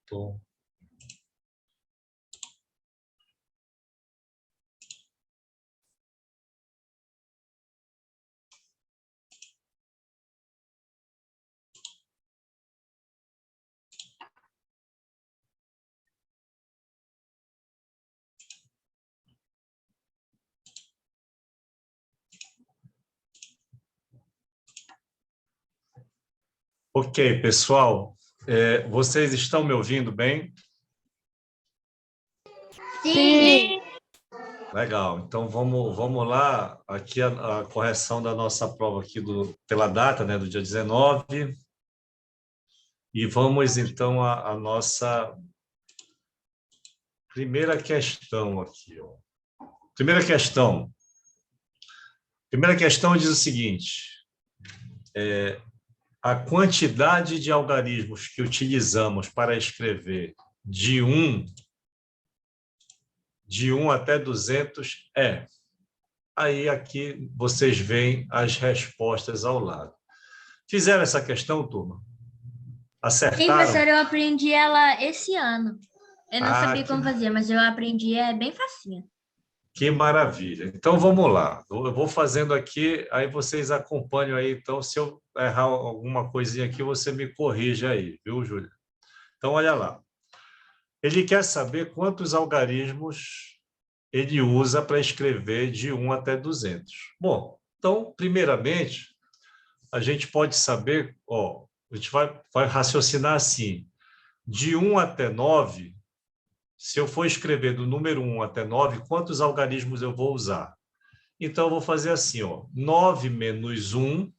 Tô. Ok, pessoal, vocês estão me ouvindo bem? Sim. Legal, então vamos lá, aqui a correção da nossa prova aqui pela data, né, do dia 19, e vamos então à nossa primeira questão aqui. Ó. Primeira questão diz o seguinte, a quantidade de algarismos que utilizamos para escrever de 1 até 200 é... Aí aqui vocês veem as respostas ao lado. Fizeram essa questão, turma? Sim, Acertaram? professor, eu aprendi ela esse ano. Eu não sabia que, como fazer, mas eu aprendi, é bem facinho. que maravilha. Então vamos lá. Eu vou fazendo aqui, aí vocês acompanham aí. Então, se eu errar alguma coisinha aqui, você me corrige aí, viu, Júlia? Então, olha lá. Ele quer saber quantos algarismos ele usa para escrever de 1 até 200. Bom, então, primeiramente, a gente pode saber, ó, a gente vai raciocinar assim, de 1 até 9, se eu for escrever do número 1 até 9, quantos algarismos eu vou usar? Então, eu vou fazer assim, ó, 9 menos 1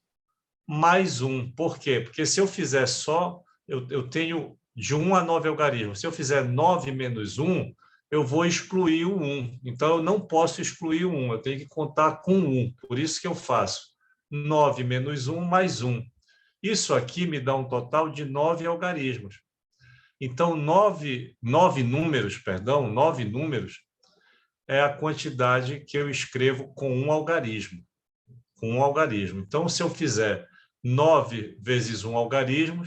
mais 1. Por quê? Porque se eu fizer só, eu tenho de 1 a 9 algarismos. Se eu fizer 9 menos 1, eu vou excluir o 1. Então, eu não posso excluir o 1, eu tenho que contar com 1. Por isso que eu faço 9 menos 1 mais 1. Isso aqui me dá um total de 9 algarismos. Então, nove números é a quantidade que eu escrevo com um algarismo. Então, se eu fizer 9 vezes um algarismo,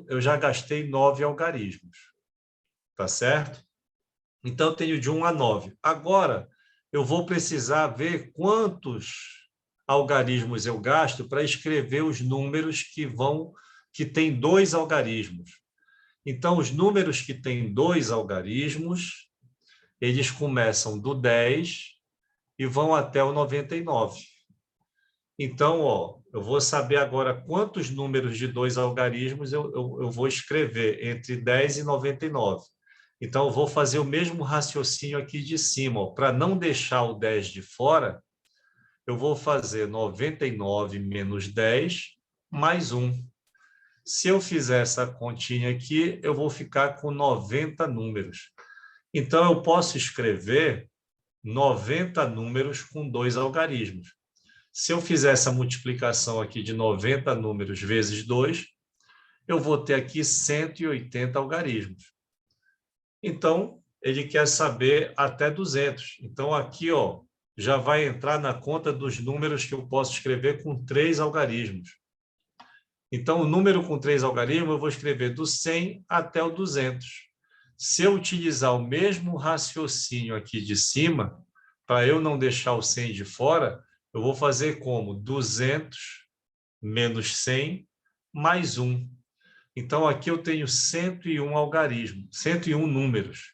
eu já gastei 9 algarismos. Tá certo? Então, eu tenho de 1 a 9. Agora, eu vou precisar ver quantos algarismos eu gasto para escrever os números que têm 2 algarismos. Então, os números que têm 2 algarismos, eles começam do 10 e vão até o 99. Então, ó, eu vou saber agora quantos números de 2 algarismos eu vou escrever entre 10 e 99. Então, eu vou fazer o mesmo raciocínio aqui de cima. Para não deixar o 10 de fora, eu vou fazer 99 menos 10 mais 1. Se eu fizer essa continha aqui, eu vou ficar com 90 números. Então, eu posso escrever 90 números com 2 algarismos. Se eu fizer essa multiplicação aqui de 90 números vezes 2, eu vou ter aqui 180 algarismos. Então, ele quer saber até 200. Então, aqui, ó, já vai entrar na conta dos números que eu posso escrever com 3 algarismos. Então, o número com 3 algarismos, eu vou escrever do 100 até o 200. Se eu utilizar o mesmo raciocínio aqui de cima, para eu não deixar o 100 de fora, eu vou fazer como 200 menos 100 mais 1. Então, aqui eu tenho 101 algarismos, 101 números.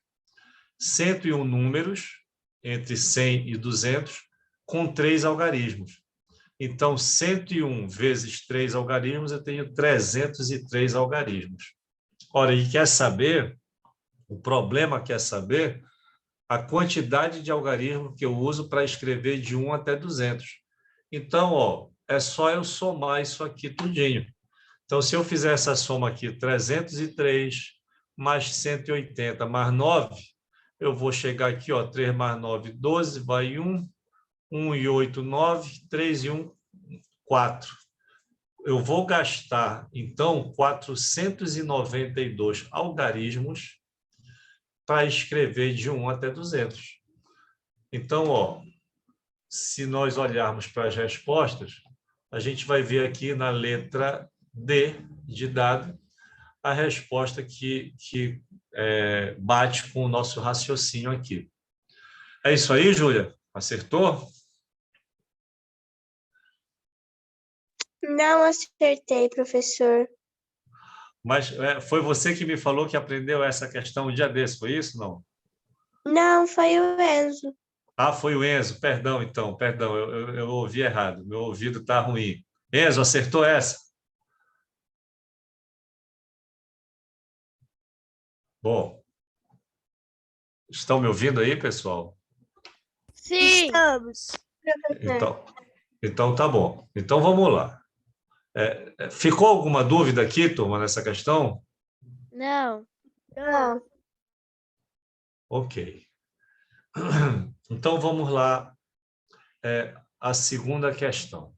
101 números entre 100 e 200 com 3 algarismos. Então, 101 vezes 3 algarismos, eu tenho 303 algarismos. Ora, e quer saber, o problema quer saber a quantidade de algarismos que eu uso para escrever de 1 até 200. Então, ó, é só eu somar isso aqui tudinho. Então, se eu fizer essa soma aqui, 303 mais 180 mais 9, eu vou chegar aqui, ó, 3 mais 9, 12, vai 1, 1 e 8, 9, 3 e 1, 4. Eu vou gastar, então, 492 algarismos para escrever de 1 até 200. Então, ó, se nós olharmos para as respostas, a gente vai ver aqui na letra D de dado, a resposta que bate com o nosso raciocínio aqui. É isso aí, Júlia? Acertou? Não acertei, professor. Mas foi você que me falou que aprendeu essa questão um dia desse, foi isso? Não? Não, foi o Enzo. Ah, foi o Enzo. Perdão, então. Perdão, eu ouvi errado. Meu ouvido está ruim. Enzo, acertou essa? Bom, estão me ouvindo aí, pessoal? Sim. Estamos, professor. Então tá bom. Então vamos lá. Ficou alguma dúvida aqui, turma, nessa questão? Não. Não. Ok. Então vamos lá. A segunda questão.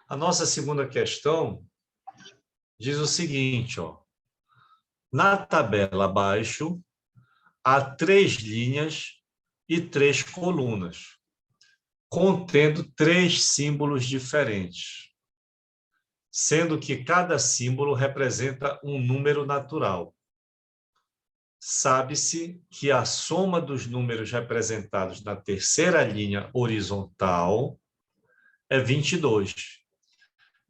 A nossa segunda questão diz o seguinte, ó. Na tabela abaixo, há 3 linhas e 3 colunas, contendo 3 símbolos diferentes, sendo que cada símbolo representa um número natural. Sabe-se que a soma dos números representados na terceira linha horizontal é 22.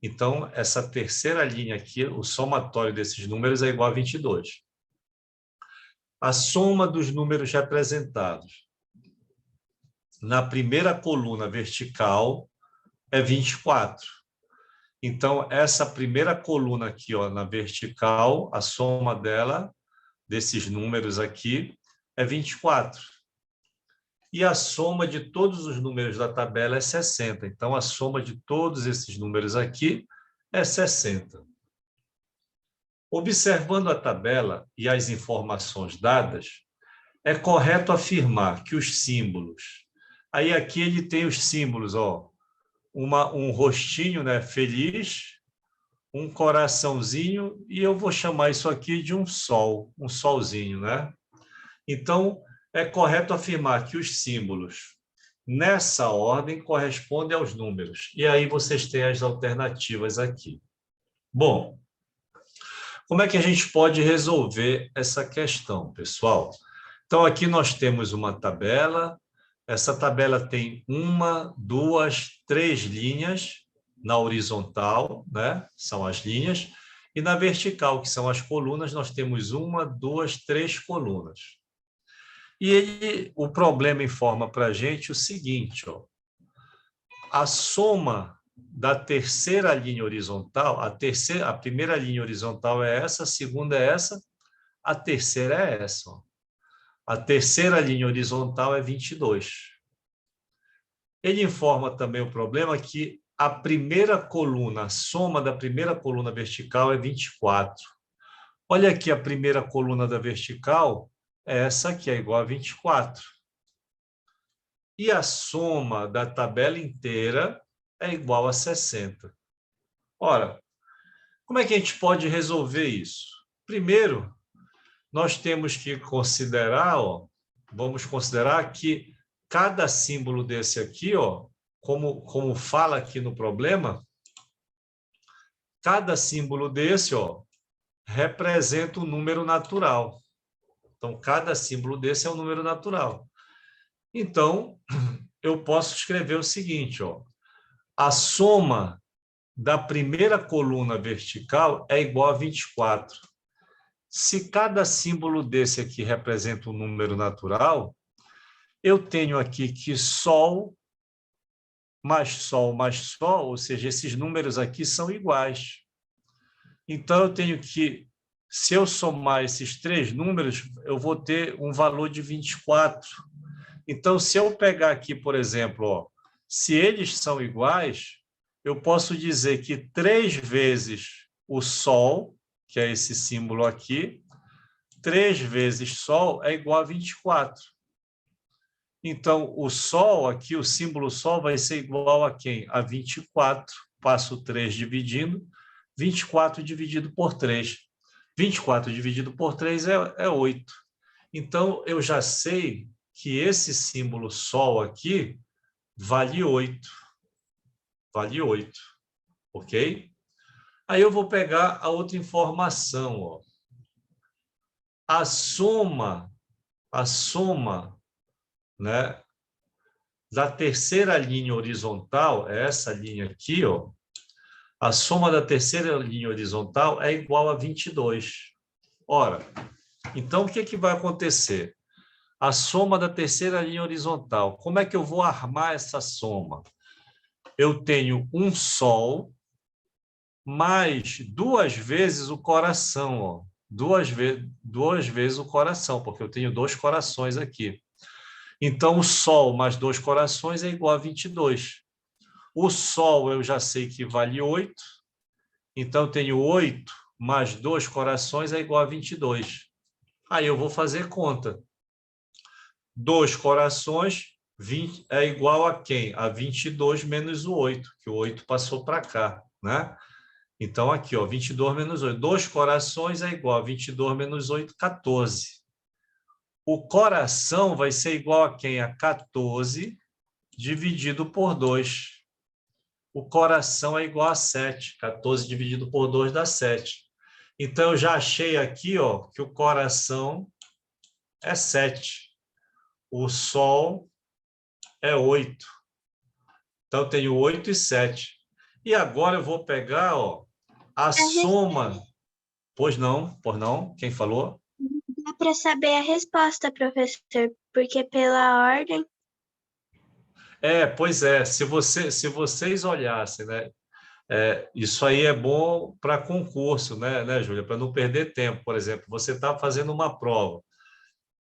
Então, essa terceira linha aqui, o somatório desses números é igual a 22. A soma dos números representados na primeira coluna vertical é 24. Então, essa primeira coluna aqui, ó, na vertical, a soma dela, desses números aqui, é 24. E a soma de todos os números da tabela é 60. Então, a soma de todos esses números aqui é 60. Observando a tabela e as informações dadas, é correto afirmar que os símbolos... Aí aqui ele tem os símbolos, ó, um rostinho, né, feliz, um coraçãozinho, e eu vou chamar isso aqui de um sol, um solzinho, né? Então, é correto afirmar que os símbolos, nessa ordem, correspondem aos números. E aí vocês têm as alternativas aqui. Bom, como é que a gente pode resolver essa questão, pessoal? Então, aqui nós temos uma tabela. Essa tabela tem 1, 2, 3 linhas na horizontal, né? São as linhas. E na vertical, que são as colunas, nós temos 1, 2, 3 colunas. E o problema informa para a gente o seguinte, ó, a soma da terceira linha horizontal, a primeira linha horizontal é essa, a segunda é essa, a terceira é essa. Ó. A terceira linha horizontal é 22. Ele informa também o problema que a primeira coluna, a soma da primeira coluna vertical é 24. Olha aqui a primeira coluna da vertical, essa aqui é igual a 24. E a soma da tabela inteira é igual a 60. Ora, como é que a gente pode resolver isso? Primeiro, nós temos que considerar, ó, vamos considerar que cada símbolo desse aqui, ó, como fala aqui no problema, cada símbolo desse, ó, representa um número natural. Então, cada símbolo desse é um número natural. Então, eu posso escrever o seguinte, ó, a soma da primeira coluna vertical é igual a 24. Se cada símbolo desse aqui representa um número natural, eu tenho aqui que Sol, mais Sol, ou seja, esses números aqui são iguais. Então, eu tenho que, se eu somar esses 3 números, eu vou ter um valor de 24. Então, se eu pegar aqui, por exemplo, ó, se eles são iguais, eu posso dizer que 3 vezes o Sol, que é esse símbolo aqui, 3 vezes Sol é igual a 24. Então, o Sol aqui, o símbolo Sol, vai ser igual a quem? A 24. Passo 3 dividindo. 24 dividido por 3. 24 dividido por 3 é 8. Então, eu já sei que esse símbolo Sol aqui vale 8. Vale 8. ok? Aí eu vou pegar a outra informação, ó. A soma, né, da terceira linha horizontal, é essa linha aqui, ó. A soma da terceira linha horizontal é igual a 22. Ora, então o que vai acontecer? A soma da terceira linha horizontal. Como é que eu vou armar essa soma? Eu tenho um Sol mais 2 vezes o coração, ó. Duas vezes o coração, porque eu tenho 2 corações aqui. Então, o Sol mais 2 corações é igual a 22. O Sol eu já sei que vale 8. Então, eu tenho 8 mais 2 corações é igual a 22. Aí eu vou fazer conta. 2 corações 20, é igual a quem? A 22 menos o 8, que o 8 passou para cá, né? Então, aqui, ó, 22 menos 8. 2 corações é igual a 22 menos 8, 14. O coração vai ser igual a quem? A 14 dividido por 2. O coração é igual a 7. 14 dividido por 2 dá 7. Então, eu já achei aqui, ó, que o coração é 7. O Sol é 8. Então, eu tenho 8 e 7. E agora eu vou pegar, ó, a soma. Pois não. Quem falou? Dá para saber a resposta, professor, porque pela ordem. Pois é. Se vocês olhassem, né? Isso aí é bom para concurso, né, Júlia? Para não perder tempo. Por exemplo, você está fazendo uma prova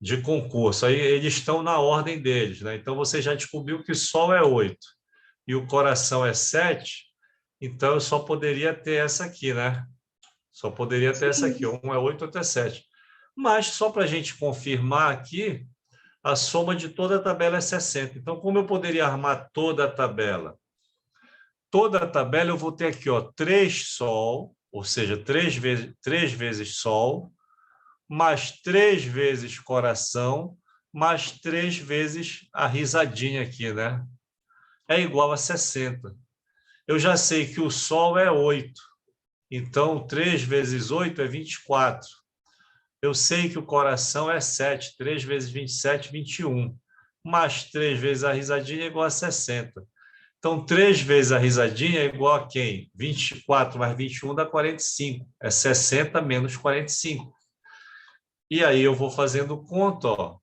de concurso, aí eles estão na ordem deles, né? Então você já descobriu que o Sol é 8 e o coração é 7, então eu só poderia ter essa aqui, né? Só poderia ter essa aqui, um é 8, outro é 7. Mas só para a gente confirmar aqui, a soma de toda a tabela é 60. Então, como eu poderia armar toda a tabela? Toda a tabela eu vou ter aqui, ó, 3 Sol, ou seja, 3 vezes Sol, mais 3 vezes coração, mais 3 vezes a risadinha aqui, né? É igual a 60. Eu já sei que o Sol é 8. Então, 3 vezes 8 é 24. Eu sei que o coração é 7. 3 vezes 27, 21. Mais 3 vezes a risadinha é igual a 60. Então, 3 vezes a risadinha é igual a quem? 24 mais 21 dá 45. É 60 menos 45. E aí eu vou fazendo conta, ó.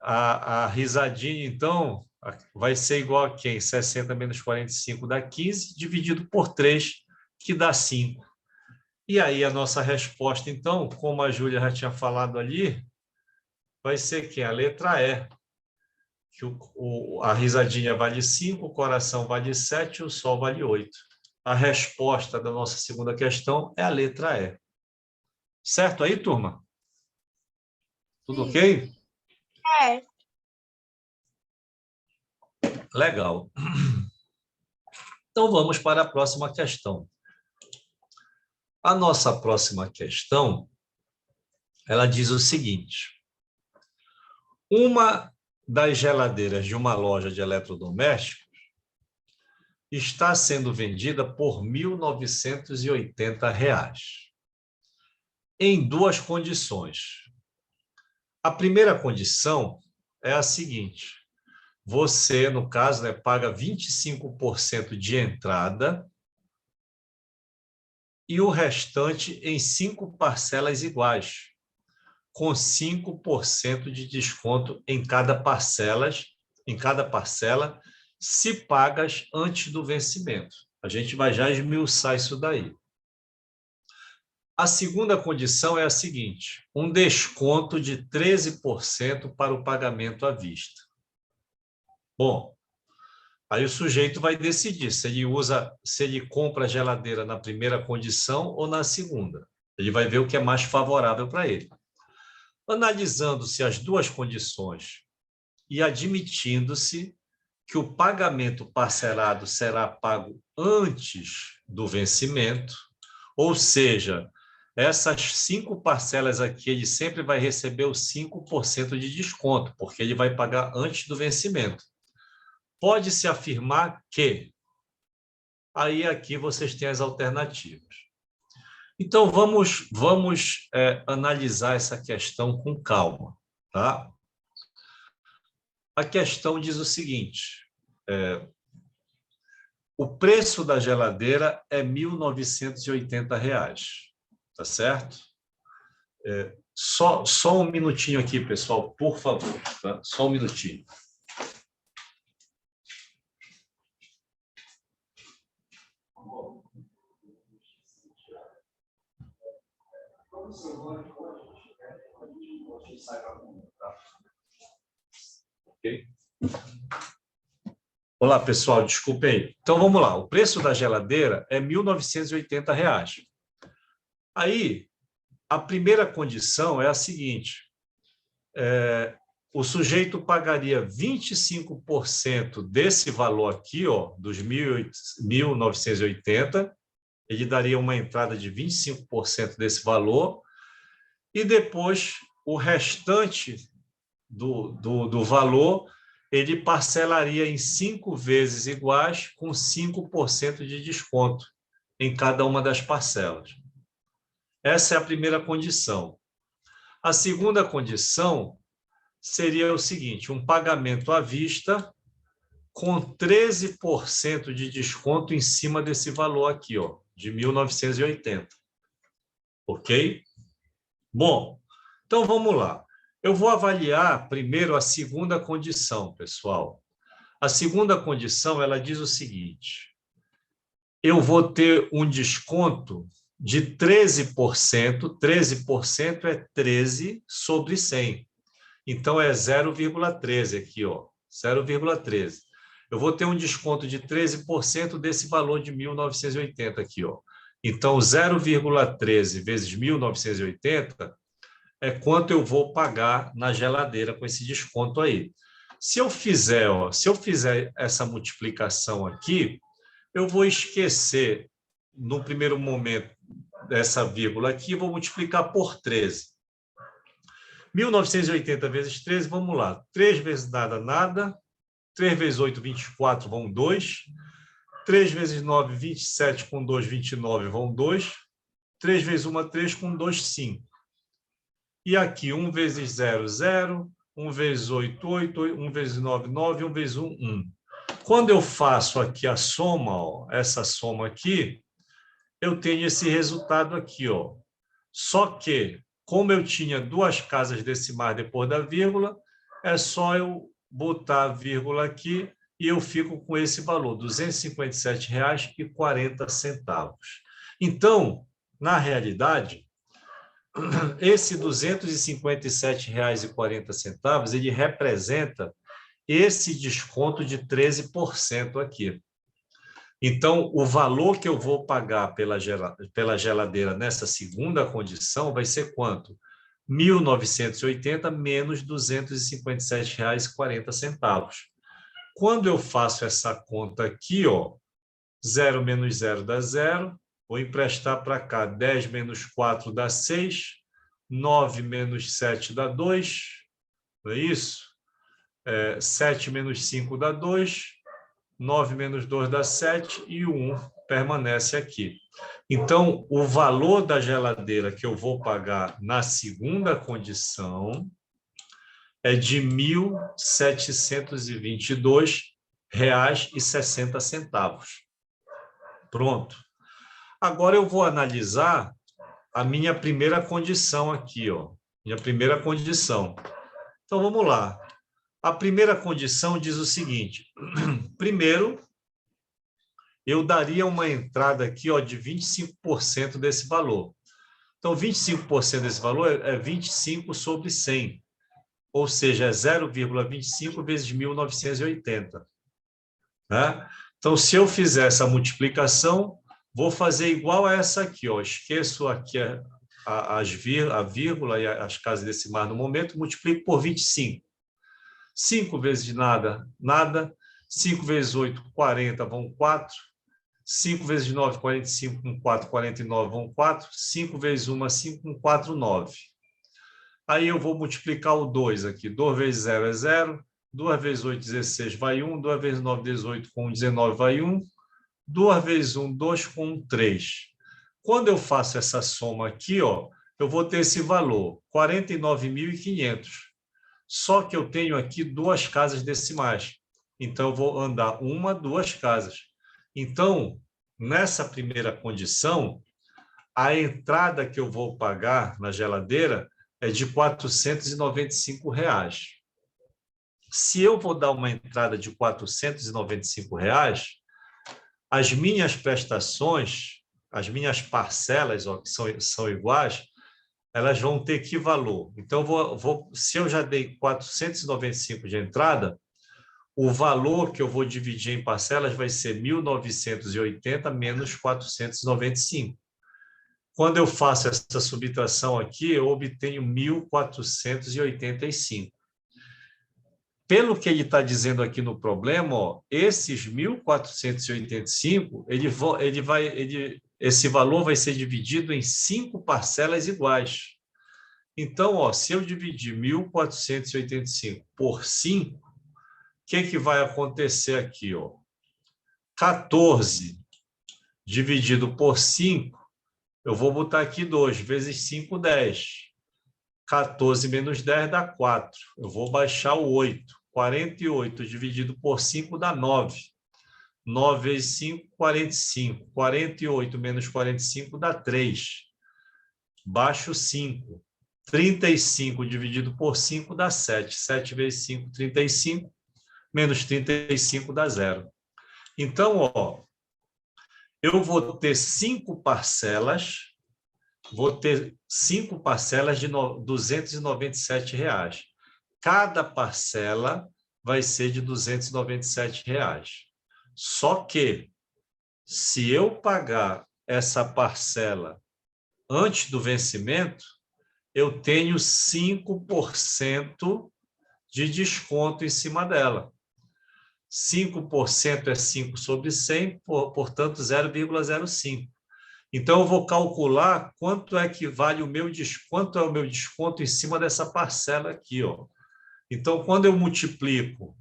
A risadinha, então, vai ser igual a quem? 60 menos 45 dá 15, dividido por 3, que dá 5. E aí a nossa resposta, então, como a Júlia já tinha falado ali, vai ser quem? A letra E. Que a risadinha vale 5, o coração vale 7 e o Sol vale 8. A resposta da nossa segunda questão é a letra E. Certo aí, turma? Tudo ok? É. Legal. Então, vamos para a próxima questão. A nossa próxima questão, ela diz o seguinte: uma das geladeiras de uma loja de eletrodomésticos está sendo vendida por R$ 1.980, em 2 condições. A primeira condição é a seguinte: você, no caso, né, paga 25% de entrada e o restante em 5 parcelas iguais, com 5% de desconto em cada parcela, se pagas antes do vencimento. A gente vai já esmiuçar isso daí. A segunda condição é a seguinte: um desconto de 13% para o pagamento à vista. Bom, aí o sujeito vai decidir se ele compra a geladeira na primeira condição ou na segunda. Ele vai ver o que é mais favorável para ele. Analisando-se as 2 condições e admitindo-se que o pagamento parcelado será pago antes do vencimento, ou seja, essas 5 parcelas aqui, ele sempre vai receber os 5% de desconto, porque ele vai pagar antes do vencimento. Pode-se afirmar que Aí aqui vocês têm as alternativas. Então, vamos analisar essa questão com calma, tá? A questão diz o seguinte, o preço da geladeira é R$ 1.980, tá certo? Só um minutinho aqui, pessoal, por favor, tá? Só um minutinho. Ok? Olá, pessoal, desculpem aí. Então, vamos lá. O preço da geladeira é R$ 1.980. Aí, a primeira condição é a seguinte. O sujeito pagaria 25% desse valor aqui, ó, dos 1.980, ele daria uma entrada de 25% desse valor, e depois o restante do valor ele parcelaria em 5 vezes iguais, com 5% de desconto em cada uma das parcelas. Essa é a primeira condição. A segunda condição seria o seguinte, um pagamento à vista com 13% de desconto em cima desse valor aqui, ó, de 1.980. Ok? Bom, então vamos lá. Eu vou avaliar primeiro a segunda condição, pessoal. A segunda condição, ela diz o seguinte, eu vou ter um desconto de 13%, 13% é 13 sobre 100. Então, é 0,13 aqui, ó, 0,13. Eu vou ter um desconto de 13% desse valor de 1.980 aqui, ó. Então, 0,13 vezes 1.980 é quanto eu vou pagar na geladeira com esse desconto aí. Se eu fizer essa multiplicação aqui, eu vou esquecer, no primeiro momento, dessa vírgula aqui, vou multiplicar por 13. 1.980 vezes 13, vamos lá. 3 vezes nada, nada. 3 vezes 8, 24, vão 2. 3 vezes 9, 27, com 2, 29, vão 2. 3 vezes 1, 3, com 2, 5. E aqui, 1 vezes 0, 0. 1 vezes 8, 8. 1 vezes 9, 9. 1 vezes 1, 1. Quando eu faço aqui a soma, ó, essa soma aqui, eu tenho esse resultado aqui, ó. Só que, como eu tinha 2 casas decimais depois da vírgula, é só eu botar a vírgula aqui e eu fico com esse valor, R$ 257,40. Então, na realidade, esse R$ 257,40, ele representa esse desconto de 13% aqui. Então, o valor que eu vou pagar pela geladeira nessa segunda condição vai ser quanto? R$ 1.980 menos R$ 257,40. Quando eu faço essa conta aqui, ó, 0 menos 0 dá 0, vou emprestar para cá, 10 menos 4 dá 6, 9 menos 7 dá 2, não é isso? 7 menos 5 dá 2, 9 menos 2 dá 7 e o 1 permanece aqui. Então, o valor da geladeira que eu vou pagar na segunda condição é de R$ 1.722,60. Pronto. Agora eu vou analisar a minha primeira condição aqui, ó. Minha primeira condição. Então, vamos lá. A primeira condição diz o seguinte. Primeiro, eu daria uma entrada aqui, ó, de 25% desse valor. Então, 25% desse valor é 25 sobre 100. Ou seja, é 0,25 vezes 1.980. Né? Então, se eu fizer essa multiplicação, vou fazer igual a essa aqui, ó. Esqueço aqui a vírgula e as casas decimais no momento, multiplico por 25. 5 vezes nada, nada. 5 vezes 8, 40, vão 4. 5 vezes 9, 45, com 4, 49, vão 4. 5 vezes 1, 5, com 4, 9. Aí eu vou multiplicar o 2 aqui. 2 vezes 0 é 0. 2 vezes 8, 16, vai 1. 2 vezes 9, 18, com 19, vai 1. 2 vezes 1, 2 com 1, 3. Quando eu faço essa soma aqui, ó, eu vou ter esse valor, 49.500. Só que eu tenho aqui 2 casas decimais. Então, eu vou andar 1, 2 casas. Então, nessa primeira condição, a entrada que eu vou pagar na geladeira é de R$ 495. Se eu vou dar uma entrada de R$ 495, as minhas prestações, as minhas parcelas, ó, que são iguais, elas vão ter que valor? Então, se eu já dei 495 de entrada, o valor que eu vou dividir em parcelas vai ser 1.980 menos 495. Quando eu faço essa subtração aqui, eu obtenho 1.485. Pelo que ele está dizendo aqui no problema, ó, esses 1.485, esse valor vai ser dividido em 5 parcelas iguais. Então, ó, se eu dividir 1.485 por 5, o que vai acontecer aqui? Ó? 14 dividido por 5, eu vou botar aqui 2 vezes 5, 10. 14 menos 10 dá 4. Eu vou baixar o 8. 48 dividido por 5 dá 9. 9 vezes 5, 45. 48 menos 45 dá 3. Baixo 5. 35 dividido por 5 dá 7. 7 vezes 5, 35. Menos 35 dá 0. Então, ó, eu vou ter 5 parcelas. Vou ter 5 parcelas de R$ 297. Cada parcela vai ser de R$ 297. Só que, se eu pagar essa parcela antes do vencimento, eu tenho 5% de desconto em cima dela. 5% é 5 sobre 100, portanto, 0,05. Então, eu vou calcular quanto é que vale o meu desconto, o meu desconto em cima dessa parcela aqui, ó. Então, quando eu multiplico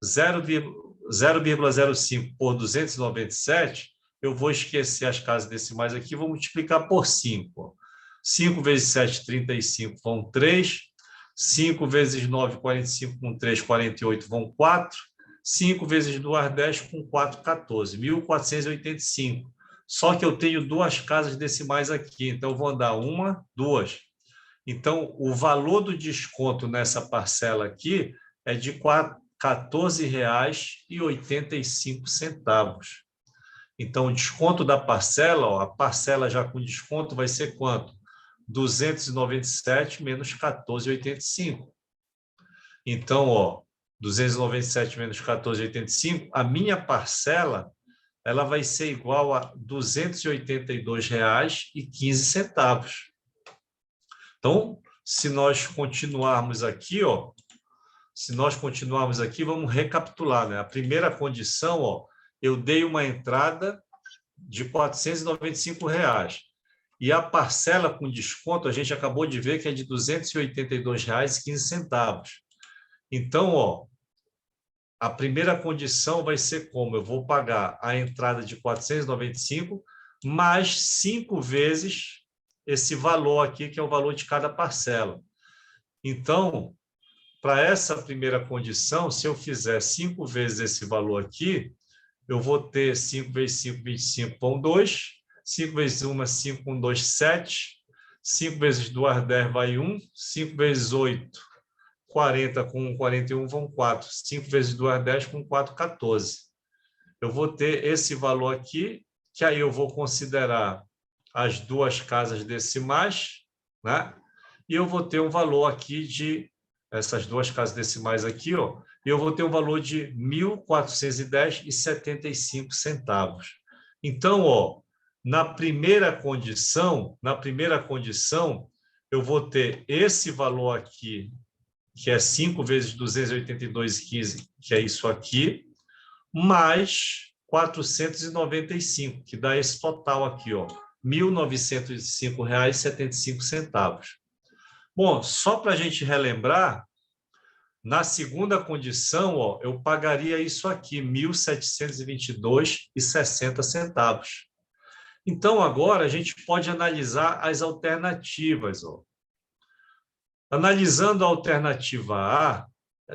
0,05 por 297, eu vou esquecer as casas decimais aqui, vou multiplicar por 5. 5 vezes 7, 35, vão 3. 5 vezes 9, 45, com 3, 48, vão 4. 5 vezes 2, 10, com 4, 14. 1.485. Só que eu tenho 2 casas decimais aqui, então eu vou andar 1, 2. Então, o valor do desconto nessa parcela aqui é de R$ 14,85. Então, o desconto da parcela, ó, a parcela já com desconto vai ser quanto? 297 menos 14,85. Então, ó, 297 menos 14,85, a minha parcela ela vai ser igual a R$ 282,15. Então, se nós continuarmos aqui, ó, vamos recapitular, né? A primeira condição, ó, eu dei uma entrada de R$ 495. E a parcela com desconto, a gente acabou de ver que é de R$ 282,15. Então, ó, a primeira condição vai ser como? Eu vou pagar a entrada de 495 mais 5 vezes esse valor aqui, que é o valor de cada parcela. Então, para essa primeira condição, se eu fizer 5 vezes esse valor aqui, eu vou ter 5 vezes 5, 25, vão 2. 5 vezes 1, 5, 1, 2, 7. 5 vezes 2, 10, vai 1. 5 vezes 8, 40, com 41, vão 4. 5 vezes 2, 10, com 4, 14. Eu vou ter esse valor aqui, que aí eu vou considerar as 2 casas decimais, né? E eu vou ter um valor aqui de essas 2 casas decimais aqui, ó, e eu vou ter um valor de R$ 1.410,75. Então, ó, na primeira condição, eu vou ter esse valor aqui, que é 5 vezes 282,15, que é isso aqui, mais 495, que dá esse total aqui, ó, R$ 1.905,75. Bom, só para a gente relembrar, Na segunda condição, ó, eu pagaria isso aqui, R$ 1.722,60. Então, agora, a gente pode analisar as alternativas. Ó. Analisando a alternativa A,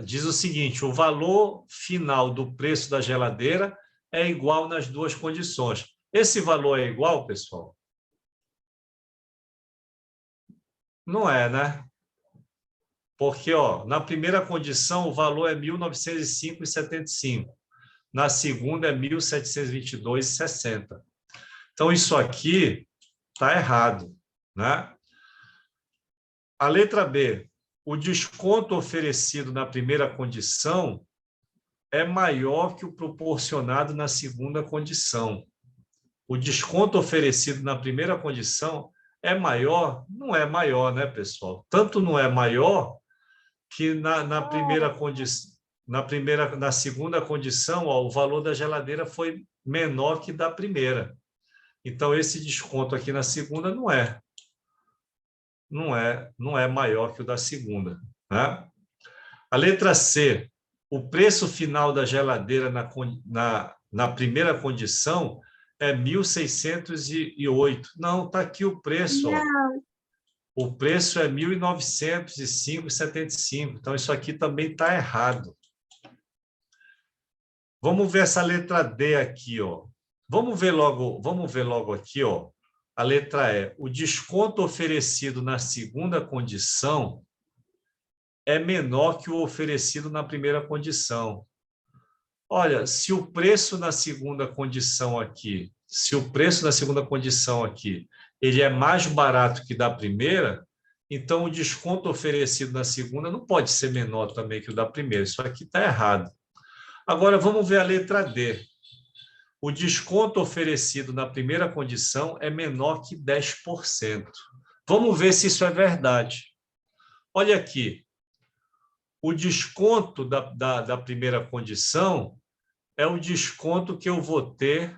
diz o seguinte, o valor final do preço da geladeira é igual nas duas condições. Esse valor é igual, pessoal? Não é, né? Porque, ó, na primeira condição, o valor é R$ 1.905,75. Na segunda, é R$ 1.722,60. Então, isso aqui está errado, né? A letra B, o desconto oferecido na primeira condição é maior que o proporcionado na segunda condição. O desconto oferecido na primeira condição é maior? Não é maior, né, pessoal? Tanto não é maior que na segunda condição, ó, o valor da geladeira foi menor que da primeira. Então, esse desconto aqui na segunda não é maior que o da segunda, né? A letra C, o preço final da geladeira na primeira condição é 1.608. Não, está aqui o preço, ó. Não. O preço é 1.905,75. Então, isso aqui também está errado. Vamos ver essa letra D aqui, ó. Vamos ver logo aqui, ó. A letra E. O desconto oferecido na segunda condição é menor que o oferecido na primeira condição. Olha, se o preço na segunda condição aqui, ele é mais barato que da primeira, então o desconto oferecido na segunda não pode ser menor também que o da primeira. Isso aqui está errado. Agora, vamos ver a letra D. O desconto oferecido na primeira condição é menor que 10%. Vamos ver se isso é verdade. Olha aqui. O desconto da primeira condição é o desconto que eu vou ter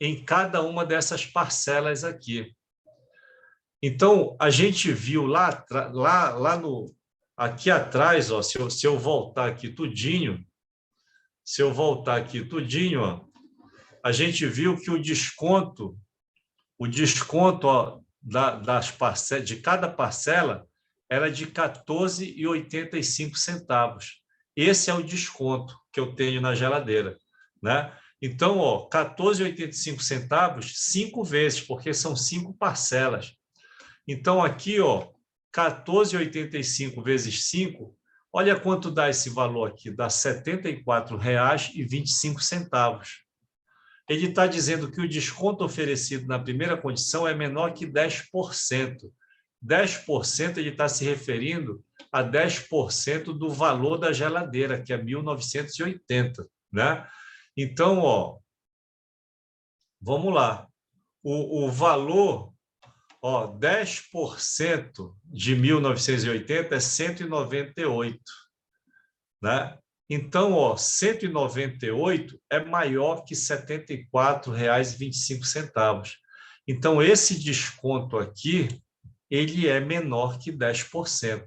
em cada uma dessas parcelas aqui. Então, a gente viu aqui atrás, ó, se eu voltar aqui tudinho, ó, a gente viu que o desconto ó, de cada parcela era de R$ 14,85. Esse é o desconto que eu tenho na geladeira, né? Então, ó, R$ 14,85, 5 vezes, porque são 5 parcelas. Então, aqui, ó, 14,85 vezes 5, olha quanto dá esse valor aqui, dá R$ 74,25. Ele está dizendo que o desconto oferecido na primeira condição é menor que 10%. 10% ele está se referindo a 10% do valor da geladeira, que é 1.980, né? Então, ó, vamos lá. O valor, ó, 10% de 1.980 é 198, né? Então, ó, 198 é maior que R$ 74,25. Então, esse desconto aqui, ele é menor que 10%.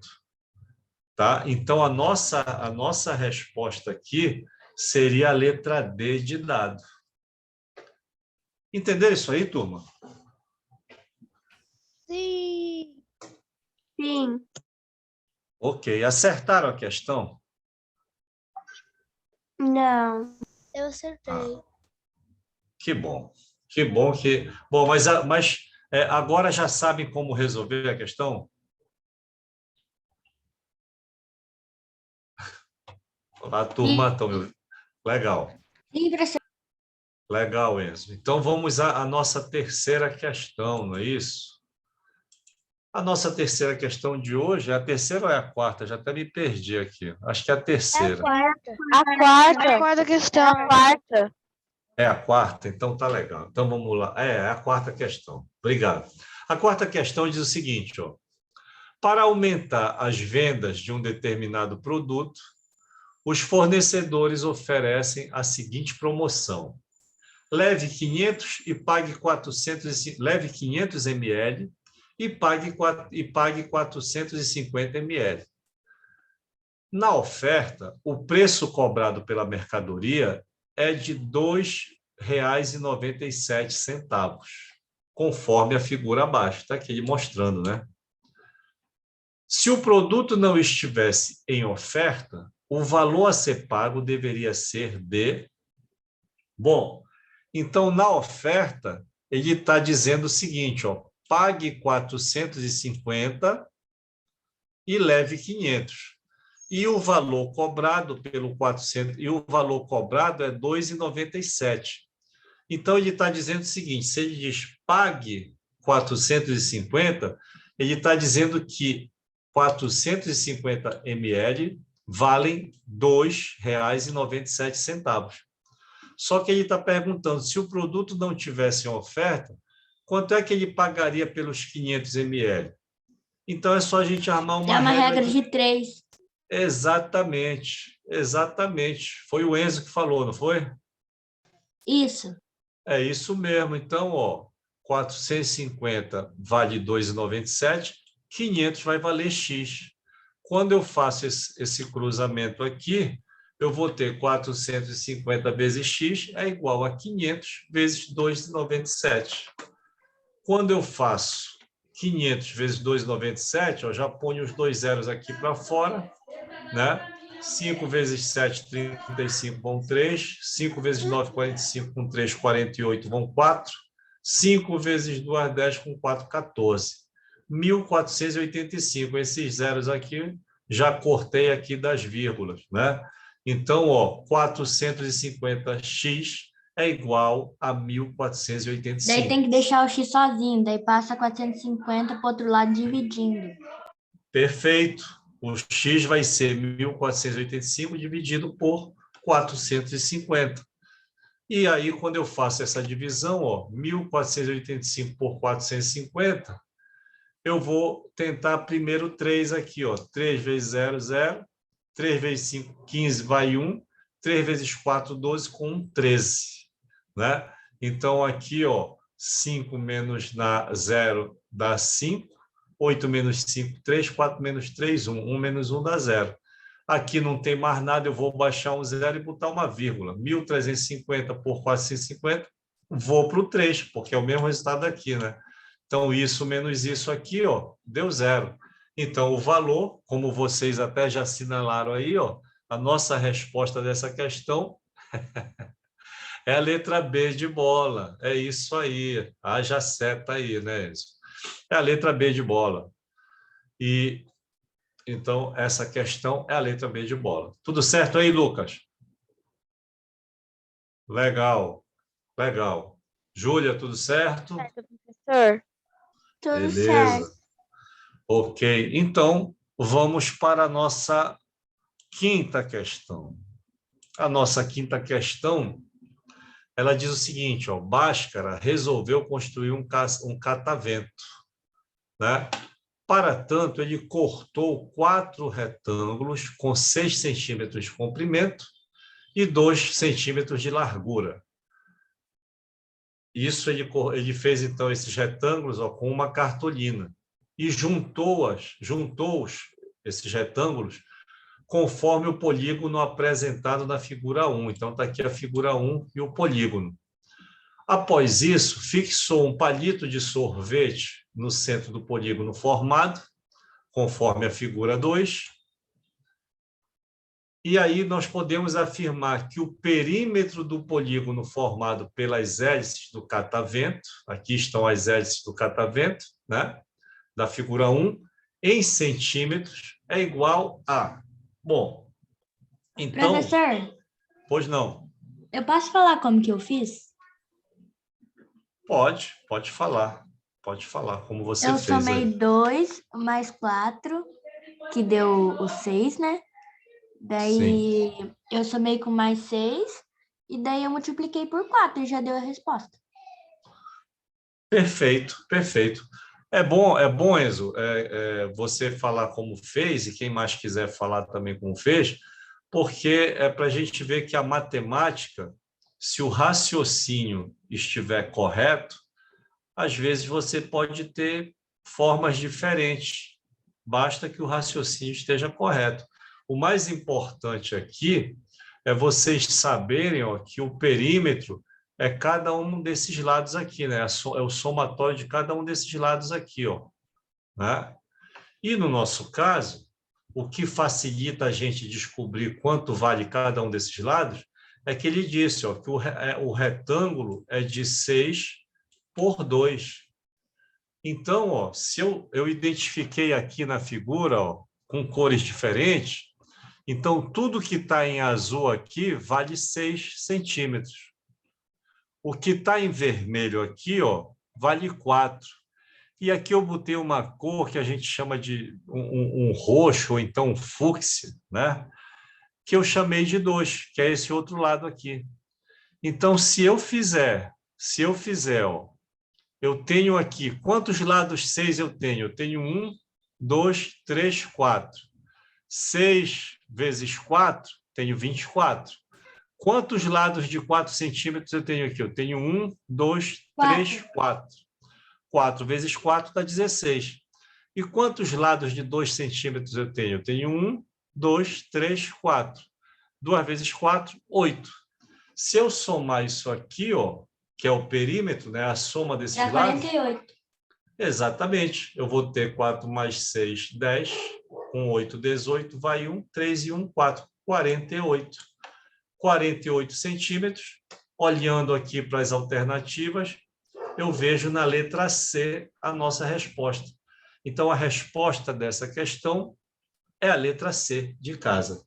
Tá? Então, a nossa resposta aqui seria a letra D de dado. Entenderam isso aí, turma? Sim. Sim. Ok. Acertaram a questão? Não. Eu acertei. Ah, que bom. Que bom que... Bom, mas agora já sabem como resolver a questão? Olá, turma. Estão me ouvindo? Legal. Sim, professor. Legal, Enzo. Então, vamos à nossa terceira questão, não é isso? A nossa terceira questão de hoje, é a terceira ou é a quarta? Já até me perdi aqui. Acho que é a terceira. A quarta questão. A quarta. É a quarta? Então tá legal. Então vamos lá. É a quarta questão. Obrigado. A quarta questão diz o seguinte, ó. Para aumentar as vendas de um determinado produto, os fornecedores oferecem a seguinte promoção. Leve 500 e pague 450, leve 500 ml e pague 450 ml. Na oferta, o preço cobrado pela mercadoria é de R$ 2,97, conforme a figura abaixo. Está aqui ele mostrando, né? Se o produto não estivesse em oferta, o valor a ser pago deveria ser de... Bom, então, na oferta, ele está dizendo o seguinte, ó, pague 450 e leve 500. E o valor cobrado pelo 400, e o valor cobrado é R$ 2,97. Então, ele está dizendo o seguinte, se ele diz pague 450, ele está dizendo que 450 ml valem R$ 2,97. Só que ele está perguntando, se o produto não tivesse em oferta, quanto é que ele pagaria pelos 500 ml? Então, é só a gente armar uma É uma regra de... de 3. Exatamente, exatamente. Foi o Enzo que falou, não foi? Isso. É isso mesmo. Então, ó, 450 vale 2,97, 500 vai valer X. Quando eu faço esse cruzamento aqui, eu vou ter 450 vezes X é igual a 500 vezes 2,97. Quando eu faço 500 vezes 2,97, eu já ponho os dois zeros aqui para fora, né? 5 vezes 7, 35 vão 3. 5 vezes 9, 45, com 3, 48 vão 4. 5 vezes 2, 10, com 4, 14. 1.485. Esses zeros aqui, já cortei aqui das vírgulas, né? Então, ó, 450x é igual a Daí 1.485. tem que deixar o X sozinho, daí passa 450 para o outro lado dividindo. Perfeito. O X vai ser 1.485 dividido por 450. E aí, quando eu faço essa divisão, ó, 1.485 por 450, eu vou tentar primeiro 3 aqui. Ó, 3 vezes 0, 0. 3 vezes 5, 15, vai 1. 3 vezes 4, 12, com 1, 13. Né? Então, aqui, ó, 5 menos 0 dá 5. 8 menos 5, 3. 4 menos 3, 1. 1 menos 1 dá 0. Aqui não tem mais nada, eu vou baixar um zero e botar uma vírgula. 1.350 por 450, vou para o 3, porque é o mesmo resultado aqui, né? Então, isso menos isso aqui, ó, deu 0. Então, o valor, como vocês até já assinalaram aí, ó, a nossa resposta dessa questão é a letra B de bola. É isso aí. Haja seta aí, né, Enzo? É a letra B de bola. E então essa questão é a letra B de bola. Tudo certo aí, Lucas? Legal, legal. Júlia, tudo certo? Certo, professor? Tudo certo. Beleza. Ok. Então, vamos para a nossa quinta questão. A nossa quinta questão, ela diz o seguinte, ó, Bhaskara resolveu construir um catavento, né? Para tanto, ele cortou 4 retângulos com 6 centímetros de comprimento e 2 centímetros de largura. Isso ele fez, então, esses retângulos, ó, com uma cartolina e juntou esses retângulos conforme o polígono apresentado na figura 1. Então, está aqui a figura 1 e o polígono. Após isso, fixou um palito de sorvete no centro do polígono formado, conforme a figura 2. E aí nós podemos afirmar que o perímetro do polígono formado pelas hélices do catavento, aqui estão as hélices do catavento, né, da figura 1, em centímetros, é igual a... Bom, então... Professor, Pois não. eu posso falar como que eu fiz? Pode falar. Pode falar como você Eu fez somei aí. 2 mais 4, que deu o 6, né? Sim. Daí eu somei com mais 6, e daí eu multipliquei por 4 e já deu a resposta. Perfeito, perfeito. É bom, Enzo, você falar como fez, e quem mais quiser falar também como fez, porque é para a gente ver que a matemática, se o raciocínio estiver correto, às vezes você pode ter formas diferentes, basta que o raciocínio esteja correto. o mais importante aqui é vocês saberem, ó, que o perímetro é cada um desses lados aqui, né? É o somatório de cada um desses lados aqui, ó, né? E no nosso caso, o que facilita a gente descobrir quanto vale cada um desses lados é que ele disse, ó, que o retângulo é de 6 por 2. Então, ó, se eu identifiquei aqui na figura, ó, com cores diferentes, então tudo que está em azul aqui vale 6 centímetros. O que está em vermelho aqui, ó, vale 4. E aqui eu botei uma cor que a gente chama de um roxo, ou então um fúcsia, né? Que eu chamei de 2, que é esse outro lado aqui. Então, se eu fizer, ó, eu tenho aqui, quantos lados 6 eu tenho? Eu tenho 1, 2, 3, 4. 6 vezes 4, tenho 24. Quantos lados de 4 centímetros eu tenho aqui? Eu tenho 1, 2, 3, 4. 4 vezes 4 dá 16. E quantos lados de 2 centímetros eu tenho? Eu tenho 1, 2, 3, 4. 2 vezes 4, 8. Se eu somar isso aqui, ó, que é o perímetro, né, a soma desses lados... 48. Exatamente. Eu vou ter 4 mais 6, 10. Com 8, 18. Vai 1, 3 e 1, 4. 48. 48 centímetros. Olhando aqui para as alternativas, eu vejo na letra C a nossa resposta. Então, a resposta dessa questão é a letra C, de casa.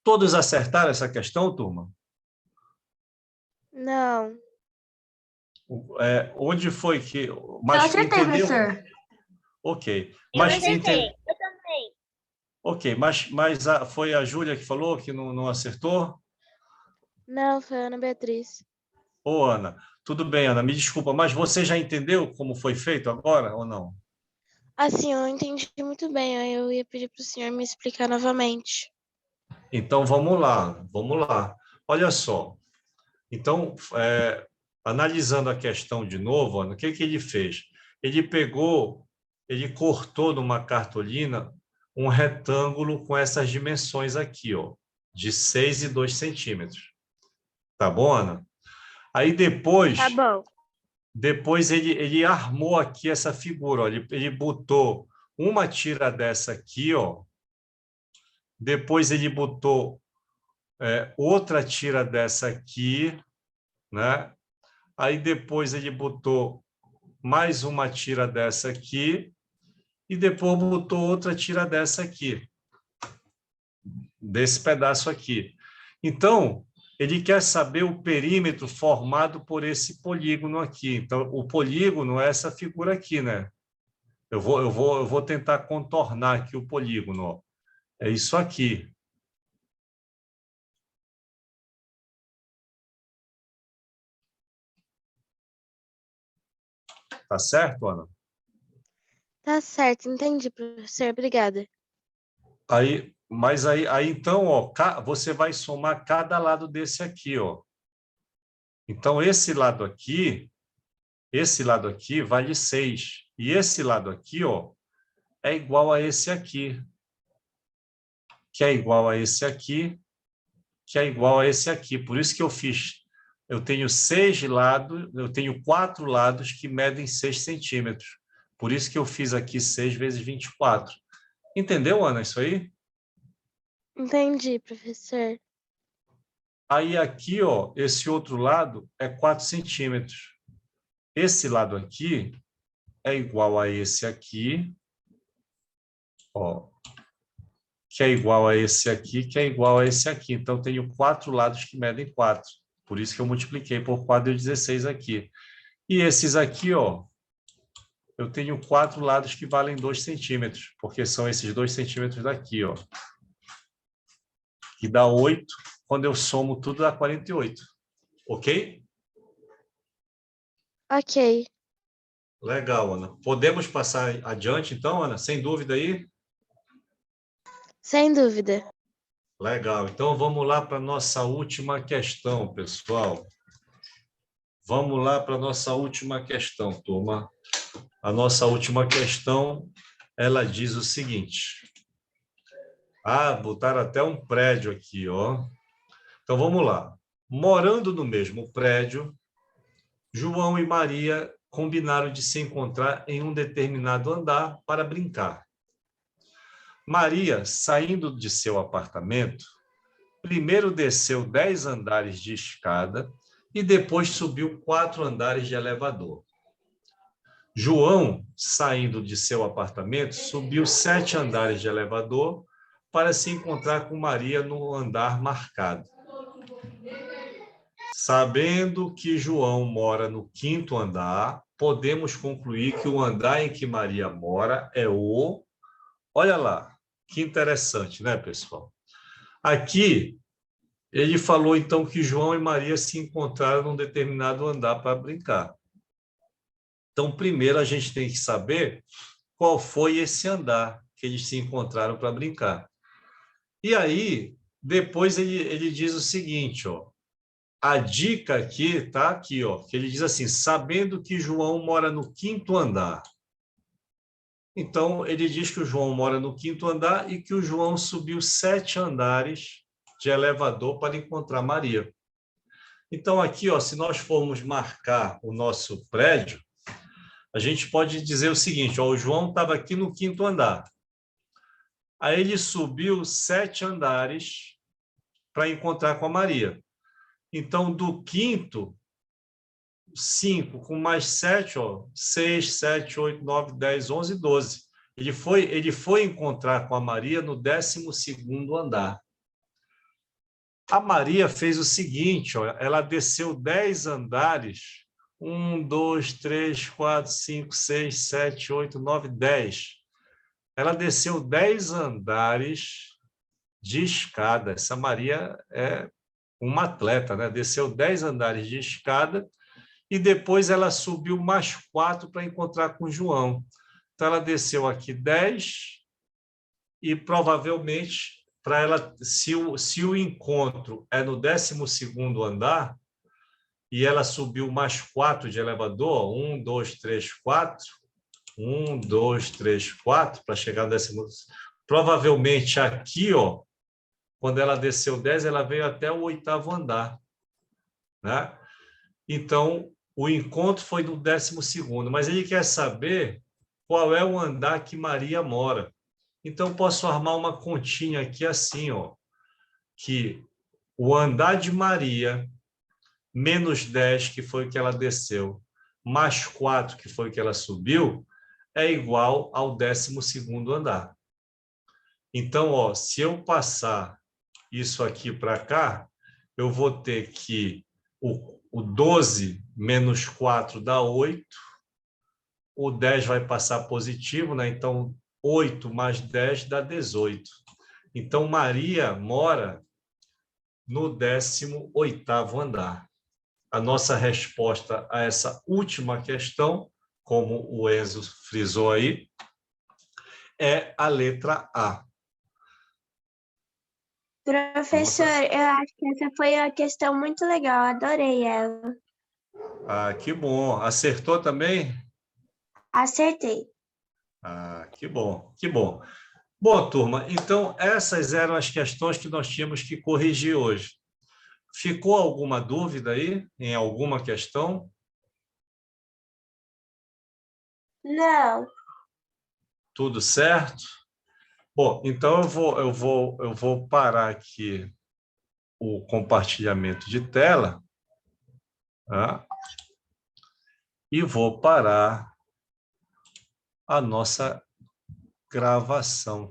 Todos acertaram essa questão, turma? Não. Onde foi que... Eu Mas acertei, entendeu? professor. Ok. Eu acertei. Eu também. Ok, mas foi a Júlia que falou que não acertou? Não, foi a Ana Beatriz. Ô, Ana, tudo bem, Ana, me desculpa, mas você já entendeu como foi feito agora ou não? Assim, eu entendi muito bem. Aí eu ia pedir para o senhor me explicar novamente. Então, vamos lá. Olha só. Então, analisando a questão de novo, Ana, o que ele fez? Ele cortou numa cartolina um retângulo com essas dimensões aqui, ó, de 6 e 2 centímetros. Tá bom, Ana? Aí Tá bom. depois ele armou aqui essa figura, ó. Ele botou uma tira dessa aqui, ó. Depois ele botou outra tira dessa aqui, né? Aí depois ele botou mais uma tira dessa aqui e depois botou outra tira dessa aqui, desse pedaço aqui. Então, ele quer saber o perímetro formado por esse polígono aqui. Então, o polígono é essa figura aqui, né? Eu vou tentar contornar aqui o polígono, ó. É isso aqui. Tá certo, Ana? Tá certo, entendi, professor. Obrigada. Mas aí então, ó, você vai somar cada lado desse aqui, ó. Então, esse lado aqui vale 6. E esse lado aqui, ó, é igual a esse aqui, que é igual a esse aqui, que é igual a esse aqui. Por isso que eu tenho 6 lados, eu tenho 4 lados que medem 6 centímetros. Por isso que eu fiz aqui 6 vezes 24. Entendeu, Ana, isso aí? Entendi, professor. Aí aqui, ó, esse outro lado é 4 centímetros. Esse lado aqui é igual a esse aqui, ó, que é igual a esse aqui, que é igual a esse aqui. Então, eu tenho 4 lados que medem 4. Por isso que eu multipliquei por 4, deu 16 aqui. E esses aqui, ó, eu tenho 4 lados que valem 2 centímetros, porque são esses 2 centímetros daqui, ó. Que dá 8, quando eu somo tudo dá 48. Ok? Ok. Legal, Ana. Podemos passar adiante, então, Ana? Sem dúvida aí? Sem dúvida. Legal. Então, vamos lá para a nossa última questão, pessoal. Vamos lá para a nossa última questão, turma. A nossa última questão, ela diz o seguinte. Ah, botaram até um prédio aqui, ó. Então, vamos lá. Morando no mesmo prédio, João e Maria combinaram de se encontrar em um determinado andar para brincar. Maria, saindo de seu apartamento, primeiro desceu 10 andares de escada e depois subiu 4 andares de elevador. João, saindo de seu apartamento, subiu 7 andares de elevador para se encontrar com Maria no andar marcado. Sabendo que João mora no 5º andar, podemos concluir que o andar em que Maria mora é o... Olha lá, que interessante, né, pessoal? Aqui, ele falou, então, que João e Maria se encontraram num determinado andar para brincar. Então, primeiro, a gente tem que saber qual foi esse andar que eles se encontraram para brincar. E aí, depois ele diz o seguinte, ó, a dica aqui está aqui, ó, que ele diz assim, sabendo que João mora no 5º andar. Então, ele diz que o João mora no 5º andar e que o João subiu 7 andares de elevador para encontrar Maria. Então, aqui, ó, se nós formos marcar o nosso prédio, a gente pode dizer o seguinte, ó, o João estava aqui no 5º andar. Aí ele subiu 7 andares para encontrar com a Maria. Então, do 5º, 5 com mais 7, ó, 6, 7, 8, 9, 10, 11, 12. Ele foi encontrar com a Maria no 12º andar. A Maria fez o seguinte, ó, ela desceu 10 andares, 1, 2, 3, 4, 5, 6, 7, 8, 9, 10. Ela desceu 10 andares de escada. Essa Maria é uma atleta, né? Desceu 10 andares de escada e depois ela subiu mais 4 para encontrar com o João. Então, ela desceu aqui 10 e provavelmente, para ela, se o encontro é no 12º andar e ela subiu mais 4 de elevador, 1, 2, 3, 4, 1, 2, 3, 4, para chegar no 10º. Provavelmente aqui, ó, quando ela desceu 10, ela veio até o 8º andar, né? Então, o encontro foi no 12º, mas ele quer saber qual é o andar que Maria mora. Então, posso armar uma continha aqui assim, ó, que o andar de Maria, menos 10, que foi o que ela desceu, mais 4, que foi o que ela subiu, é igual ao 12º andar. Então, ó, se eu passar isso aqui para cá, eu vou ter que o 12 menos 4 dá 8, o 10 vai passar positivo, né? Então, 8 mais 10 dá 18. Então, Maria mora no 18º andar. A nossa resposta a essa última questão, como o Enzo frisou aí, é a letra A. Professor, eu acho que essa foi uma questão muito legal, adorei ela. Ah, que bom. Acertou também? Acertei. Ah, que bom, que bom. Bom, turma, então essas eram as questões que nós tínhamos que corrigir hoje. Ficou alguma dúvida aí em alguma questão? Não. Tudo certo? Bom, então eu vou parar aqui o compartilhamento de tela, tá? E vou parar a nossa gravação.